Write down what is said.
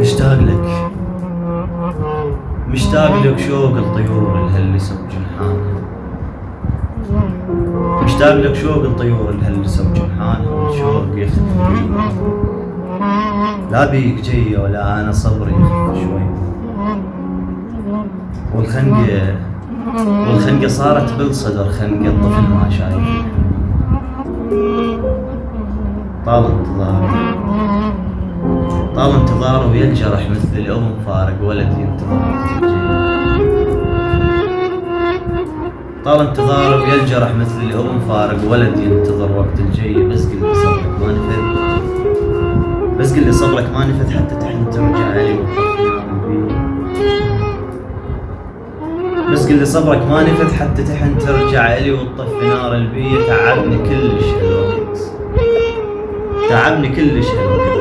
مشتاق لك، مشتاق لك شوق الطيور الهلسة بجنحانها، مشتاق لك شوق الطيور الهلسة بجنحانها، والشوق يخدم بي. لا بيك جي ولا أنا صبري يخف شوي، والخنقة صارت بالصدر خنقة الطفل ما شايف. طال انتظاره وينجرح مثل الأم فارق ولد ينتظر وقت الجي. طال انتظاره وينجرح مثل الأم فارق ولد ينتظر وقت الجي. بس قل لي صبرك ما نفذ، بس قل لي صبرك ما نفذ حتى تحن ترجع لي بس قل لي صبرك ما نفذ حتى تحن ترجع لي وتطفي نار البية. تعبني كلش هالوقت، تعبني كلش هالوقت.